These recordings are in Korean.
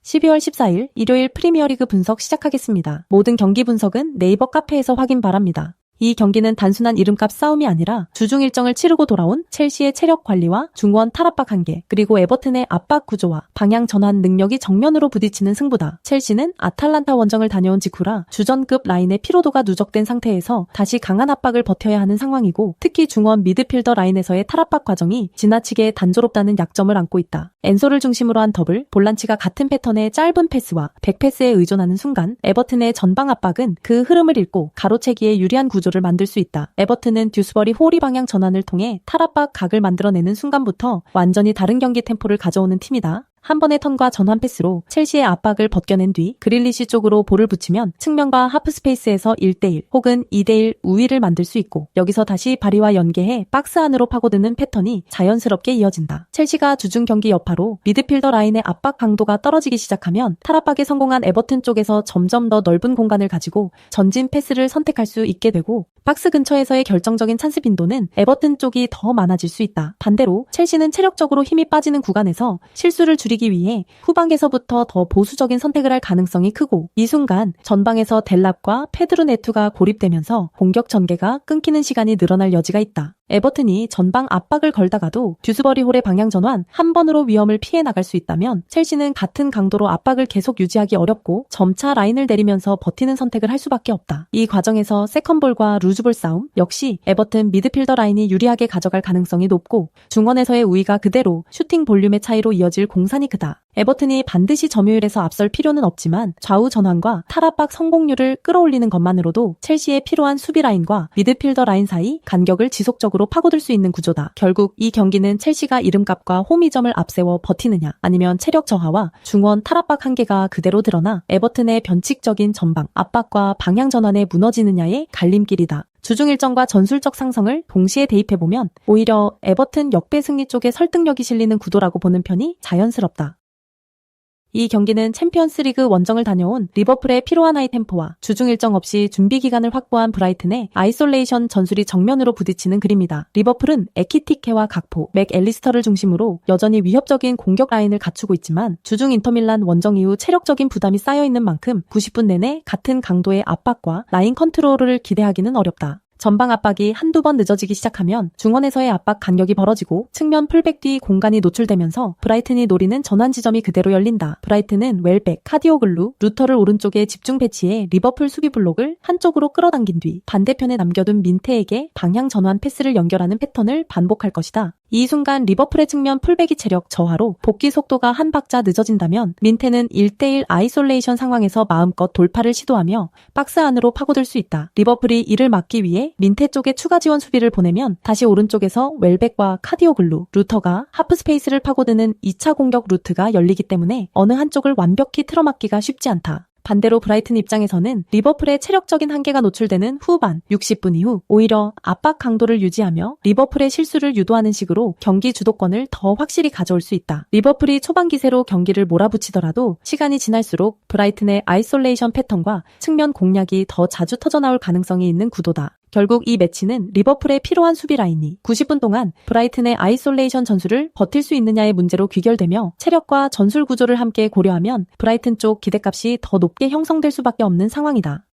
12월 14일 일요일 프리미어리그 분석 시작하겠습니다. 모든 경기 분석은 네이버 카페에서 확인 바랍니다. 이 경기는 단순한 이름값 싸움이 아니라 주중 일정을 치르고 돌아온 첼시의 체력 관리와 중원 탈압박 한계, 그리고 에버튼의 압박 구조와 방향 전환 능력이 정면으로 부딪히는 승부다. 첼시는 아탈란타 원정을 다녀온 직후라 주전급 라인의 피로도가 누적된 상태에서 다시 강한 압박을 버텨야 하는 상황이고, 특히 중원 미드필더 라인에서의 탈압박 과정이 지나치게 단조롭다는 약점을 안고 있다. 엔소를 중심으로 한 더블 볼란치가 같은 패턴의 짧은 패스와 백패스에 의존하는 순간 에버튼의 전방 압박은 그 흐름을 읽고 가로채기에 유리한 구조를 만들 수 있다. 에버튼은 듀스버리 호리 방향 전환을 통해 탈압박 각을 만들어내는 순간부터 완전히 다른 경기 템포를 가져오는 팀이다. 한 번의 턴과 전환 패스로 첼시의 압박을 벗겨낸 뒤 그릴리시 쪽으로 볼을 붙이면 측면과 하프 스페이스에서 1대1 혹은 2대1 우위를 만들 수 있고, 여기서 다시 바리와 연계해 박스 안으로 파고드는 패턴이 자연스럽게 이어진다. 첼시가 주중 경기 여파로 미드필더 라인의 압박 강도가 떨어지기 시작하면 탈압박에 성공한 에버튼 쪽에서 점점 더 넓은 공간을 가지고 전진 패스를 선택할 수 있게 되고, 박스 근처에서의 결정적인 찬스 빈도는 에버튼 쪽이 더 많아질 수 있다. 반대로 첼시는 체력적으로 힘이 빠지는 구간에서 실수를 줄이기 위해 후방에서부터 더 보수적인 선택을 할 가능성이 크고, 이 순간 전방에서 델랍과 페드로 네투가 고립되면서 공격 전개가 끊기는 시간이 늘어날 여지가 있다. 에버튼이 전방 압박을 걸다가도 듀스버리 홀의 방향 전환 한 번으로 위험을 피해 나갈 수 있다면, 첼시는 같은 강도로 압박을 계속 유지하기 어렵고 점차 라인을 내리면서 버티는 선택을 할 수밖에 없다. 이 과정에서 세컨볼과 루즈볼 싸움 역시 에버튼 미드필더 라인이 유리하게 가져갈 가능성이 높고, 중원에서의 우위가 그대로 슈팅 볼륨의 차이로 이어질 공산이 크다. 에버튼이 반드시 점유율에서 앞설 필요는 없지만 좌우 전환과 탈압박 성공률을 끌어올리는 것만으로도 첼시의 필요한 수비 라인과 미드필더 라인 사이 간격을 지속적으로 파고들 수 있는 구조다. 결국 이 경기는 첼시가 이름값과 홈이점을 앞세워 버티느냐, 아니면 체력 저하와 중원 탈압박 한계가 그대로 드러나 에버튼의 변칙적인 전방 압박과 방향 전환에 무너지느냐의 갈림길이다. 주중 일정과 전술적 상성을 동시에 대입해보면 오히려 에버튼 역배 승리 쪽에 설득력이 실리는 구도라고 보는 편이 자연스럽다. 이 경기는 챔피언스리그 원정을 다녀온 리버풀의 피로한 하이 템포와 주중 일정 없이 준비 기간을 확보한 브라이튼의 아이솔레이션 전술이 정면으로 부딪히는 그림이다. 리버풀은 에키티케와 각포, 맥 앨리스터를 중심으로 여전히 위협적인 공격 라인을 갖추고 있지만, 주중 인터밀란 원정 이후 체력적인 부담이 쌓여있는 만큼 90분 내내 같은 강도의 압박과 라인 컨트롤을 기대하기는 어렵다. 전방 압박이 한두 번 늦어지기 시작하면 중원에서의 압박 간격이 벌어지고 측면 풀백 뒤 공간이 노출되면서 브라이튼이 노리는 전환 지점이 그대로 열린다. 브라이튼은 웰백, 카디오글루, 루터를 오른쪽에 집중 배치해 리버풀 수비 블록을 한쪽으로 끌어당긴 뒤 반대편에 남겨둔 민테에게 방향 전환 패스를 연결하는 패턴을 반복할 것이다. 이 순간 리버풀의 측면 풀백이 체력 저하로 복귀 속도가 한 박자 늦어진다면, 민테는 1대1 아이솔레이션 상황에서 마음껏 돌파를 시도하며 박스 안으로 파고들 수 있다. 리버풀이 이를 막기 위해 민테 쪽에 추가 지원 수비를 보내면 다시 오른쪽에서 웰백과 카디오글루, 루터가 하프 스페이스를 파고드는 2차 공격 루트가 열리기 때문에 어느 한쪽을 완벽히 틀어막기가 쉽지 않다. 반대로 브라이튼 입장에서는 리버풀의 체력적인 한계가 노출되는 후반 60분 이후 오히려 압박 강도를 유지하며 리버풀의 실수를 유도하는 식으로 경기 주도권을 더 확실히 가져올 수 있다. 리버풀이 초반 기세로 경기를 몰아붙이더라도 시간이 지날수록 브라이튼의 아이솔레이션 패턴과 측면 공략이 더 자주 터져나올 가능성이 있는 구도다. 결국 이 매치는 리버풀의 피로한 수비 라인이 90분 동안 브라이튼의 아이솔레이션 전술을 버틸 수 있느냐의 문제로 귀결되며, 체력과 전술 구조를 함께 고려하면 브라이튼 쪽 기대값이 더 높게 형성될 수밖에 없는 상황이다.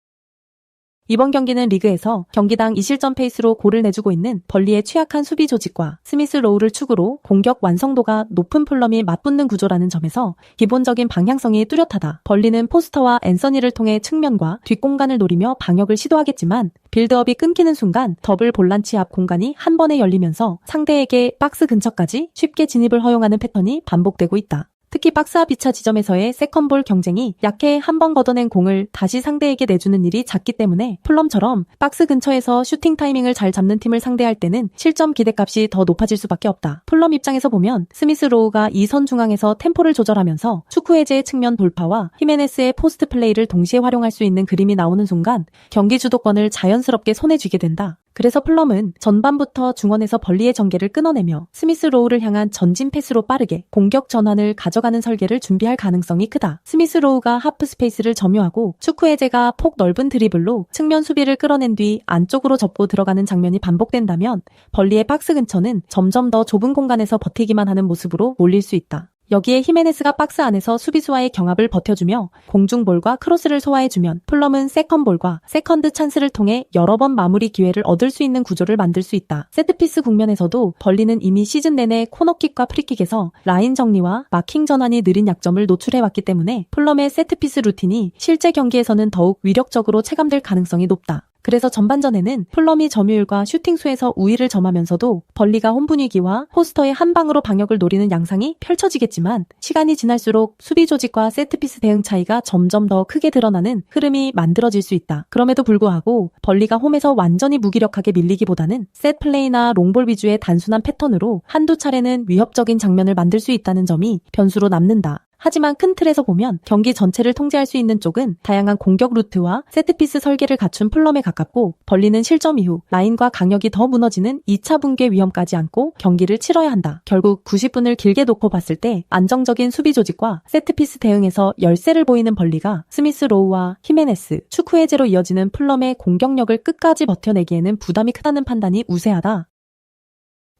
이번 경기는 리그에서 경기당 2실점 페이스로 골을 내주고 있는 벌리의 취약한 수비 조직과 스미스 로우를 축으로 공격 완성도가 높은 풀럼이 맞붙는 구조라는 점에서 기본적인 방향성이 뚜렷하다. 벌리는 포스터와 앤서니를 통해 측면과 뒷공간을 노리며 방역을 시도하겠지만, 빌드업이 끊기는 순간 더블 볼란치 앞 공간이 한 번에 열리면서 상대에게 박스 근처까지 쉽게 진입을 허용하는 패턴이 반복되고 있다. 특히 박스 앞 2차 지점에서의 세컨볼 경쟁이 약해 한 번 걷어낸 공을 다시 상대에게 내주는 일이 잦기 때문에, 풀럼처럼 박스 근처에서 슈팅 타이밍을 잘 잡는 팀을 상대할 때는 실점 기대값이 더 높아질 수밖에 없다. 풀럼 입장에서 보면 스미스 로우가 2선 중앙에서 템포를 조절하면서 추쿠에제의 측면 돌파와 히메네스의 포스트 플레이를 동시에 활용할 수 있는 그림이 나오는 순간 경기 주도권을 자연스럽게 손에 쥐게 된다. 그래서 풀럼은 전반부터 중원에서 벌리의 전개를 끊어내며 스미스 로우를 향한 전진 패스로 빠르게 공격 전환을 가져가는 설계를 준비할 가능성이 크다. 스미스 로우가 하프 스페이스를 점유하고 추쿠에제가 폭 넓은 드리블로 측면 수비를 끌어낸 뒤 안쪽으로 접고 들어가는 장면이 반복된다면, 벌리의 박스 근처는 점점 더 좁은 공간에서 버티기만 하는 모습으로 몰릴 수 있다. 여기에 히메네스가 박스 안에서 수비수와의 경합을 버텨주며 공중볼과 크로스를 소화해주면 풀럼은 세컨볼과 세컨드 찬스를 통해 여러 번 마무리 기회를 얻을 수 있는 구조를 만들 수 있다. 세트피스 국면에서도 벌리는 이미 시즌 내내 코너킥과 프리킥에서 라인 정리와 마킹 전환이 느린 약점을 노출해왔기 때문에 풀럼의 세트피스 루틴이 실제 경기에서는 더욱 위력적으로 체감될 가능성이 높다. 그래서 전반전에는 풀럼이 점유율과 슈팅 수에서 우위를 점하면서도 벌리가 홈 분위기와 포스터의 한 방으로 방역을 노리는 양상이 펼쳐지겠지만 시간이 지날수록 수비 조직과 세트피스 대응 차이가 점점 더 크게 드러나는 흐름이 만들어질 수 있다. 그럼에도 불구하고 벌리가 홈에서 완전히 무기력하게 밀리기보다는 셋 플레이나 롱볼 위주의 단순한 패턴으로 한두 차례는 위협적인 장면을 만들 수 있다는 점이 변수로 남는다. 하지만 큰 틀에서 보면 경기 전체를 통제할 수 있는 쪽은 다양한 공격 루트와 세트피스 설계를 갖춘 풀럼에 가깝고 벌리는 실점 이후 라인과 강력이 더 무너지는 2차 붕괴 위험까지 안고 경기를 치러야 한다. 결국 90분을 길게 놓고 봤을 때 안정적인 수비 조직과 세트피스 대응에서 열세를 보이는 벌리가 스미스 로우와 히메네스, 추크헤제로 이어지는 풀럼의 공격력을 끝까지 버텨내기에는 부담이 크다는 판단이 우세하다.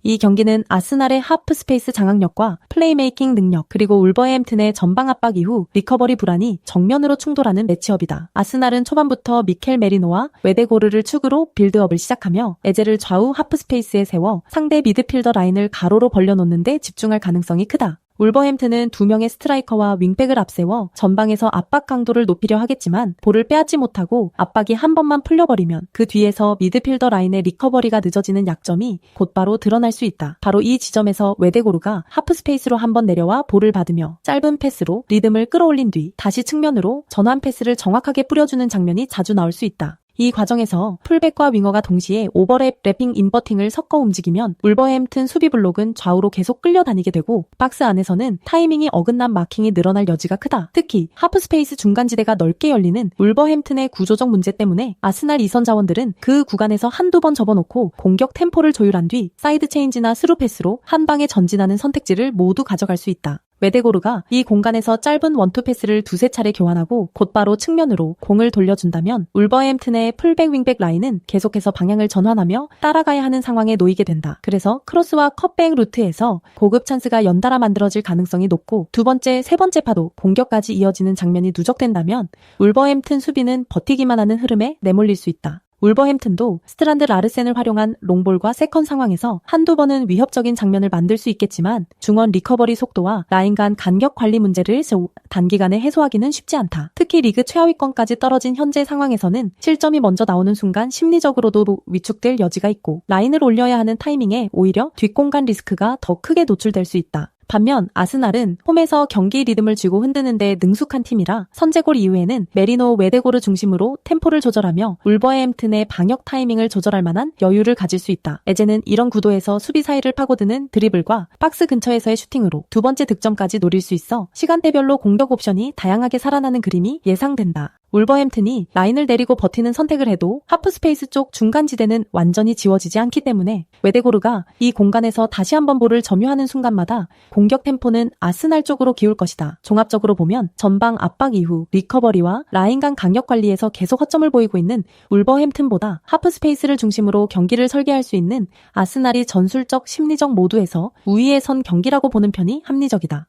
이 경기는 아스날의 하프 스페이스 장악력과 플레이메이킹 능력 그리고 울버햄튼의 전방 압박 이후 리커버리 불안이 정면으로 충돌하는 매치업이다. 아스날은 초반부터 미켈 메리노와 웨데고르를 축으로 빌드업을 시작하며 에제를 좌우 하프 스페이스에 세워 상대 미드필더 라인을 가로로 벌려놓는 데 집중할 가능성이 크다. 울버햄튼은 2명의 스트라이커와 윙백을 앞세워 전방에서 압박 강도를 높이려 하겠지만 볼을 빼앗지 못하고 압박이 한 번만 풀려버리면 그 뒤에서 미드필더 라인의 리커버리가 늦어지는 약점이 곧바로 드러날 수 있다. 바로 이 지점에서 웨데고르가 하프 스페이스로 한 번 내려와 볼을 받으며 짧은 패스로 리듬을 끌어올린 뒤 다시 측면으로 전환 패스를 정확하게 뿌려주는 장면이 자주 나올 수 있다. 이 과정에서 풀백과 윙어가 동시에 오버랩, 래핑, 인버팅을 섞어 움직이면 울버햄튼 수비 블록은 좌우로 계속 끌려다니게 되고 박스 안에서는 타이밍이 어긋난 마킹이 늘어날 여지가 크다. 특히 하프스페이스 중간지대가 넓게 열리는 울버햄튼의 구조적 문제 때문에 아스날 2선 자원들은 그 구간에서 한두 번 접어놓고 공격 템포를 조율한 뒤 사이드 체인지나 스루 패스로 한 방에 전진하는 선택지를 모두 가져갈 수 있다. 웨데고르가 이 공간에서 짧은 원투 패스를 두세 차례 교환하고 곧바로 측면으로 공을 돌려준다면 울버햄튼의 풀백 윙백 라인은 계속해서 방향을 전환하며 따라가야 하는 상황에 놓이게 된다. 그래서 크로스와 컷백 루트에서 고급 찬스가 연달아 만들어질 가능성이 높고 두 번째, 세 번째 파도 공격까지 이어지는 장면이 누적된다면 울버햄튼 수비는 버티기만 하는 흐름에 내몰릴 수 있다. 울버햄튼도 스트란드 라르센을 활용한 롱볼과 세컨 상황에서 한두 번은 위협적인 장면을 만들 수 있겠지만 중원 리커버리 속도와 라인 간 간격 관리 문제를 단기간에 해소하기는 쉽지 않다. 특히 리그 최하위권까지 떨어진 현재 상황에서는 실점이 먼저 나오는 순간 심리적으로도 위축될 여지가 있고 라인을 올려야 하는 타이밍에 오히려 뒷공간 리스크가 더 크게 노출될 수 있다. 반면 아스날은 홈에서 경기 리듬을 쥐고 흔드는데 능숙한 팀이라 선제골 이후에는 메리노 웨데고르 중심으로 템포를 조절하며 울버햄튼의 방역 타이밍을 조절할 만한 여유를 가질 수 있다. 에제는 이런 구도에서 수비 사이를 파고드는 드리블과 박스 근처에서의 슈팅으로 두 번째 득점까지 노릴 수 있어 시간대별로 공격 옵션이 다양하게 살아나는 그림이 예상된다. 울버햄튼이 라인을 내리고 버티는 선택을 해도 하프스페이스 쪽 중간지대는 완전히 지워지지 않기 때문에 웨데고르가 이 공간에서 다시 한번 볼을 점유하는 순간마다 공격 템포는 아스날 쪽으로 기울 것이다. 종합적으로 보면 전방 압박 이후 리커버리와 라인 간 강력 관리에서 계속 허점을 보이고 있는 울버햄튼보다 하프스페이스를 중심으로 경기를 설계할 수 있는 아스날이 전술적 심리적 모두에서 우위에 선 경기라고 보는 편이 합리적이다.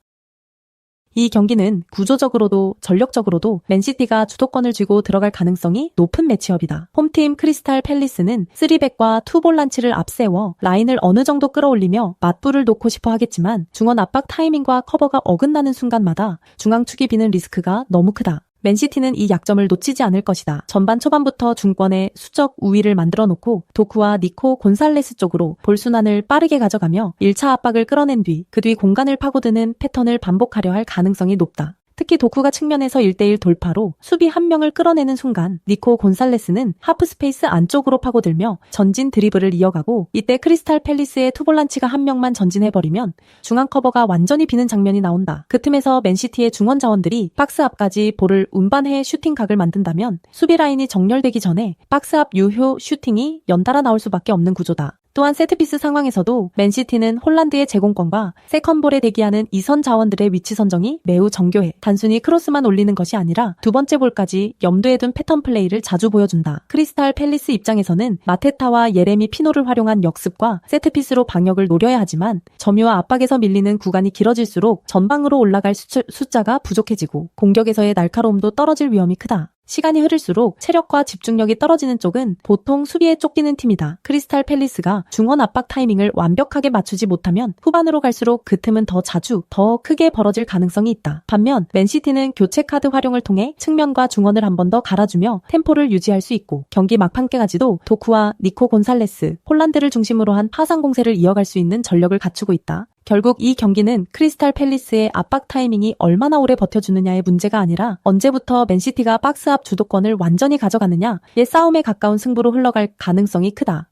이 경기는 구조적으로도 전력적으로도 맨시티가 주도권을 쥐고 들어갈 가능성이 높은 매치업이다. 홈팀 크리스탈 팰리스는 3백과 투볼란치를 앞세워 라인을 어느 정도 끌어올리며 맞불을 놓고 싶어 하겠지만 중원 압박 타이밍과 커버가 어긋나는 순간마다 중앙축이 비는 리스크가 너무 크다. 맨시티는 이 약점을 놓치지 않을 것이다. 전반 초반부터 중권의 수적 우위를 만들어 놓고 도쿠와 니코 곤살레스 쪽으로 볼 순환을 빠르게 가져가며 1차 압박을 끌어낸 뒤 그 뒤 공간을 파고드는 패턴을 반복하려 할 가능성이 높다. 특히 도쿠가 측면에서 1대1 돌파로 수비 한 명을 끌어내는 순간 니코 곤살레스는 하프스페이스 안쪽으로 파고들며 전진 드리블을 이어가고 이때 크리스탈 팰리스의 투볼란치가 한 명만 전진해버리면 중앙 커버가 완전히 비는 장면이 나온다. 그 틈에서 맨시티의 중원 자원들이 박스 앞까지 볼을 운반해 슈팅각을 만든다면 수비 라인이 정렬되기 전에 박스 앞 유효 슈팅이 연달아 나올 수밖에 없는 구조다. 또한 세트피스 상황에서도 맨시티는 홀란드의 제공권과 세컨볼에 대기하는 이선 자원들의 위치 선정이 매우 정교해. 단순히 크로스만 올리는 것이 아니라 두 번째 볼까지 염두에 둔 패턴 플레이를 자주 보여준다. 크리스탈 팰리스 입장에서는 마테타와 예레미 피노를 활용한 역습과 세트피스로 방역을 노려야 하지만 점유와 압박에서 밀리는 구간이 길어질수록 전방으로 올라갈 숫자가 부족해지고 공격에서의 날카로움도 떨어질 위험이 크다. 시간이 흐를수록 체력과 집중력이 떨어지는 쪽은 보통 수비에 쫓기는 팀이다. 크리스탈 팰리스가 중원 압박 타이밍을 완벽하게 맞추지 못하면 후반으로 갈수록 그 틈은 더 자주, 더 크게 벌어질 가능성이 있다. 반면 맨시티는 교체 카드 활용을 통해 측면과 중원을 한 번 더 갈아주며 템포를 유지할 수 있고 경기 막판까지도 도쿠와 니코 곤살레스, 폴란드를 중심으로 한 파상 공세를 이어갈 수 있는 전력을 갖추고 있다. 결국 이 경기는 크리스탈 팰리스의 압박 타이밍이 얼마나 오래 버텨주느냐의 문제가 아니라 언제부터 맨시티가 박스 앞 주도권을 완전히 가져가느냐의 싸움에 가까운 승부로 흘러갈 가능성이 크다.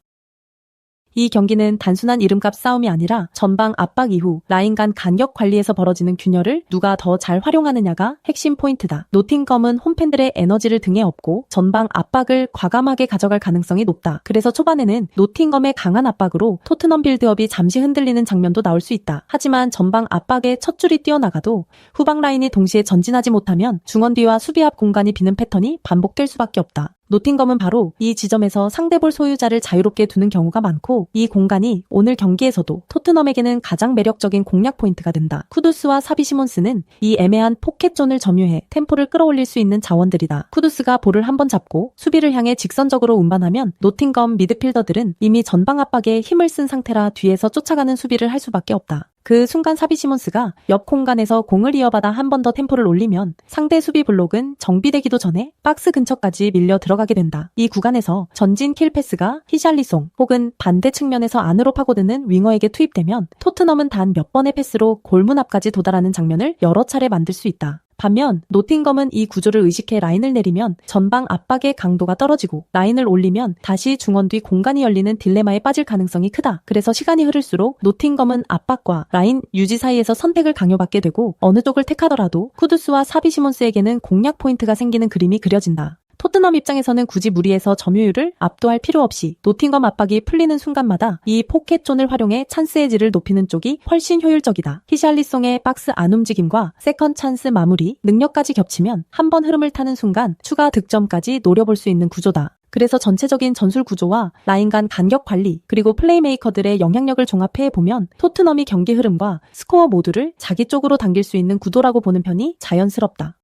이 경기는 단순한 이름값 싸움이 아니라 전방 압박 이후 라인 간 간격 관리에서 벌어지는 균열을 누가 더 잘 활용하느냐가 핵심 포인트다. 노팅검은 홈팬들의 에너지를 등에 업고 전방 압박을 과감하게 가져갈 가능성이 높다. 그래서 초반에는 노팅검의 강한 압박으로 토트넘 빌드업이 잠시 흔들리는 장면도 나올 수 있다. 하지만 전방 압박의 첫 줄이 뛰어나가도 후방 라인이 동시에 전진하지 못하면 중원 뒤와 수비 앞 공간이 비는 패턴이 반복될 수밖에 없다. 노팅검은 바로 이 지점에서 상대볼 소유자를 자유롭게 두는 경우가 많고 이 공간이 오늘 경기에서도 토트넘에게는 가장 매력적인 공략 포인트가 된다. 쿠두스와 사비 시몬스는 이 애매한 포켓존을 점유해 템포를 끌어올릴 수 있는 자원들이다. 쿠두스가 볼을 한번 잡고 수비를 향해 직선적으로 운반하면 노팅검 미드필더들은 이미 전방 압박에 힘을 쓴 상태라 뒤에서 쫓아가는 수비를 할 수밖에 없다. 그 순간 사비 시몬스가 옆 공간에서 공을 이어받아 한 번 더 템포를 올리면 상대 수비 블록은 정비되기도 전에 박스 근처까지 밀려 들어가게 된다. 이 구간에서 전진 킬 패스가 히샬리송 혹은 반대 측면에서 안으로 파고드는 윙어에게 투입되면 토트넘은 단 몇 번의 패스로 골문 앞까지 도달하는 장면을 여러 차례 만들 수 있다. 반면 노팅검은 이 구조를 의식해 라인을 내리면 전방 압박의 강도가 떨어지고 라인을 올리면 다시 중원 뒤 공간이 열리는 딜레마에 빠질 가능성이 크다. 그래서 시간이 흐를수록 노팅검은 압박과 라인 유지 사이에서 선택을 강요받게 되고 어느 쪽을 택하더라도 쿠두스와 사비 시몬스에게는 공략 포인트가 생기는 그림이 그려진다. 토트넘 입장에서는 굳이 무리해서 점유율을 압도할 필요 없이 노팅검 압박이 풀리는 순간마다 이 포켓존을 활용해 찬스의 질을 높이는 쪽이 훨씬 효율적이다. 히샬리송의 박스 안 움직임과 세컨 찬스 마무리 능력까지 겹치면 한 번 흐름을 타는 순간 추가 득점까지 노려볼 수 있는 구조다. 그래서 전체적인 전술 구조와 라인 간 간격 관리 그리고 플레이메이커들의 영향력을 종합해 보면 토트넘이 경기 흐름과 스코어 모두를 자기 쪽으로 당길 수 있는 구도라고 보는 편이 자연스럽다.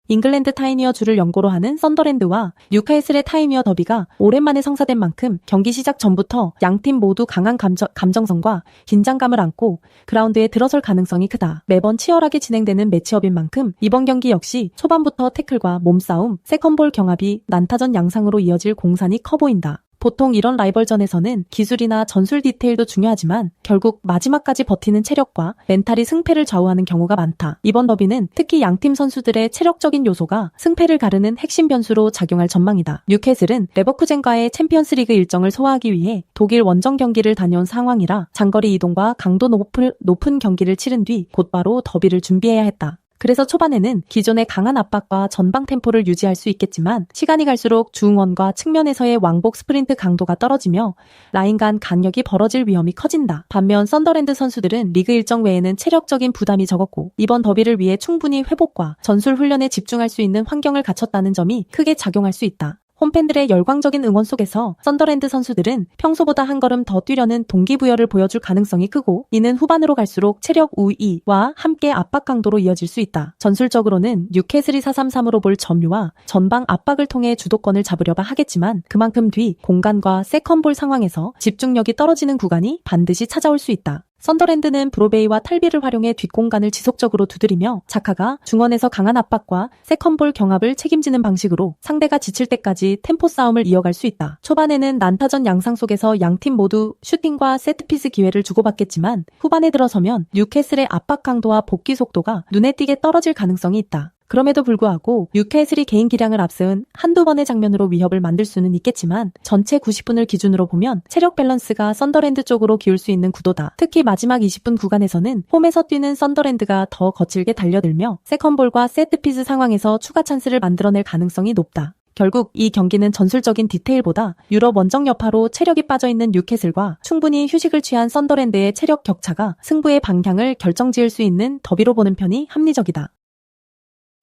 잉글랜드 타이니어 주를 연고로 하는 썬더랜드와 뉴카슬의 타이니어 더비가 오랜만에 성사된 만큼 경기 시작 전부터 양팀 모두 강한 감정선과 긴장감을 안고 그라운드에 들어설 가능성이 크다. 매번 치열하게 진행되는 매치업인 만큼 이번 경기 역시 초반부터 태클과 몸싸움, 세컨볼 경합이 난타전 양상으로 이어질 공산이 커 보인다. 보통 이런 라이벌전에서는 기술이나 전술 디테일도 중요하지만 결국 마지막까지 버티는 체력과 멘탈이 승패를 좌우하는 경우가 많다. 이번 더비는 특히 양팀 선수들의 체력적인 요소가 승패를 가르는 핵심 변수로 작용할 전망이다. 뉴캐슬은 레버쿠젠과의 챔피언스리그 일정을 소화하기 위해 독일 원정 경기를 다녀온 상황이라 장거리 이동과 강도 높은 경기를 치른 뒤 곧바로 더비를 준비해야 했다. 그래서 초반에는 기존의 강한 압박과 전방 템포를 유지할 수 있겠지만 시간이 갈수록 중원과 측면에서의 왕복 스프린트 강도가 떨어지며 라인 간 간격이 벌어질 위험이 커진다. 반면 썬더랜드 선수들은 리그 일정 외에는 체력적인 부담이 적었고 이번 더비를 위해 충분히 회복과 전술 훈련에 집중할 수 있는 환경을 갖췄다는 점이 크게 작용할 수 있다. 홈팬들의 열광적인 응원 속에서 썬더랜드 선수들은 평소보다 한 걸음 더 뛰려는 동기부여를 보여줄 가능성이 크고 이는 후반으로 갈수록 체력 우위와 함께 압박 강도로 이어질 수 있다. 전술적으로는 뉴캐슬이 4-3-3으로 볼 점유와 전방 압박을 통해 주도권을 잡으려고 하겠지만 그만큼 뒤 공간과 세컨볼 상황에서 집중력이 떨어지는 구간이 반드시 찾아올 수 있다. 썬더랜드는 브로베이와 탈비를 활용해 뒷공간을 지속적으로 두드리며 자카가 중원에서 강한 압박과 세컨볼 경합을 책임지는 방식으로 상대가 지칠 때까지 템포 싸움을 이어갈 수 있다. 초반에는 난타전 양상 속에서 양팀 모두 슈팅과 세트피스 기회를 주고받겠지만 후반에 들어서면 뉴캐슬의 압박 강도와 복귀 속도가 눈에 띄게 떨어질 가능성이 있다. 그럼에도 불구하고 뉴캐슬이 개인 기량을 앞세운 한두 번의 장면으로 위협을 만들 수는 있겠지만 전체 90분을 기준으로 보면 체력 밸런스가 썬더랜드 쪽으로 기울 수 있는 구도다. 특히 마지막 20분 구간에서는 홈에서 뛰는 썬더랜드가 더 거칠게 달려들며 세컨볼과 세트피스 상황에서 추가 찬스를 만들어낼 가능성이 높다. 결국 이 경기는 전술적인 디테일보다 유럽 원정 여파로 체력이 빠져있는 뉴캐슬과 충분히 휴식을 취한 썬더랜드의 체력 격차가 승부의 방향을 결정지을 수 있는 더비로 보는 편이 합리적이다.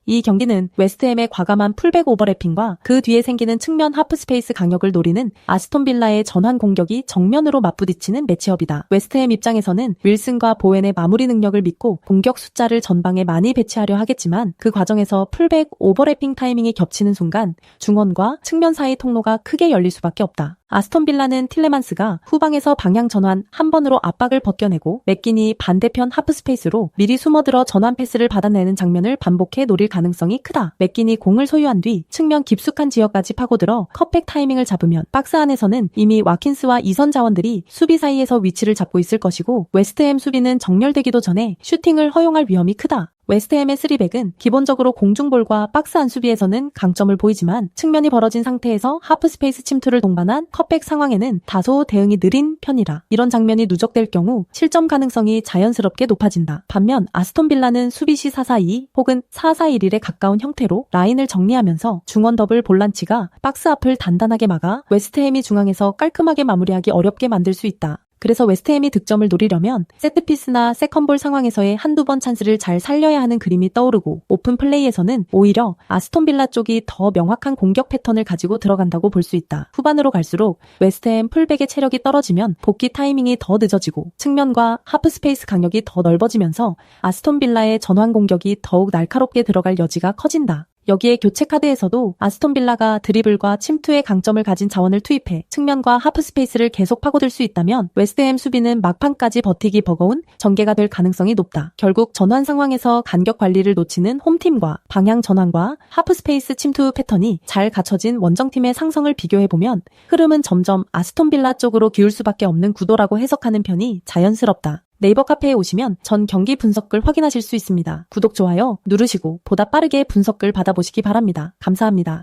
이 경기는 웨스트햄의 과감한 풀백 오버래핑과 그 뒤에 생기는 측면 하프스페이스 강역을 노리는 아스톤 빌라의 전환 공격이 정면으로 맞부딪히는 매치업이다. 웨스트햄 입장에서는 윌슨과 보웬의 마무리 능력을 믿고 공격 숫자를 전방에 많이 배치하려 하겠지만 그 과정에서 풀백 오버래핑 타이밍이 겹치는 순간 중원과 측면 사이 통로가 크게 열릴 수밖에 없다. 아스톤 빌라는 틸레만스가 후방에서 방향 전환 한 번으로 압박을 벗겨내고 맥긴이 반대편 하프스페이스로 미리 숨어들어 전환 패스를 받아내는 장면을 반복해 노릴 가능성이 크다. 맥긴이 공을 소유한 뒤 측면 깊숙한 지역까지 파고들어 컵백 타이밍을 잡으면 박스 안에서는 이미 와킨스와 이선 자원들이 수비 사이에서 위치를 잡고 있을 것이고 웨스트햄 수비는 정렬되기도 전에 슈팅을 허용할 위험이 크다. 웨스트햄의 3백은 기본적으로 공중볼과 박스 안 수비에서는 강점을 보이지만 측면이 벌어진 상태에서 하프스페이스 침투를 동반한 컵백 상황에는 다소 대응이 느린 편이라 이런 장면이 누적될 경우 실점 가능성이 자연스럽게 높아진다. 반면 아스톤 빌라는 수비시 4-4-2 혹은 4-4-1-1에 가까운 형태로 라인을 정리하면서 중원 더블 볼란치가 박스 앞을 단단하게 막아 웨스트햄이 중앙에서 깔끔하게 마무리하기 어렵게 만들 수 있다. 그래서 웨스트햄이 득점을 노리려면 세트피스나 세컨볼 상황에서의 한두 번 찬스를 잘 살려야 하는 그림이 떠오르고 오픈 플레이에서는 오히려 아스톤 빌라 쪽이 더 명확한 공격 패턴을 가지고 들어간다고 볼 수 있다. 후반으로 갈수록 웨스트햄 풀백의 체력이 떨어지면 복귀 타이밍이 더 늦어지고 측면과 하프스페이스 강력이 더 넓어지면서 아스톤 빌라의 전환 공격이 더욱 날카롭게 들어갈 여지가 커진다. 여기에 교체 카드에서도 아스톤 빌라가 드리블과 침투의 강점을 가진 자원을 투입해 측면과 하프스페이스를 계속 파고들 수 있다면 웨스트햄 수비는 막판까지 버티기 버거운 전개가 될 가능성이 높다. 결국 전환 상황에서 간격 관리를 놓치는 홈팀과 방향 전환과 하프스페이스 침투 패턴이 잘 갖춰진 원정팀의 상성을 비교해보면 흐름은 점점 아스톤 빌라 쪽으로 기울 수밖에 없는 구도라고 해석하는 편이 자연스럽다. 네이버 카페에 오시면 전 경기 분석글 확인하실 수 있습니다. 구독, 좋아요 누르시고 보다 빠르게 분석글 받아보시기 바랍니다. 감사합니다.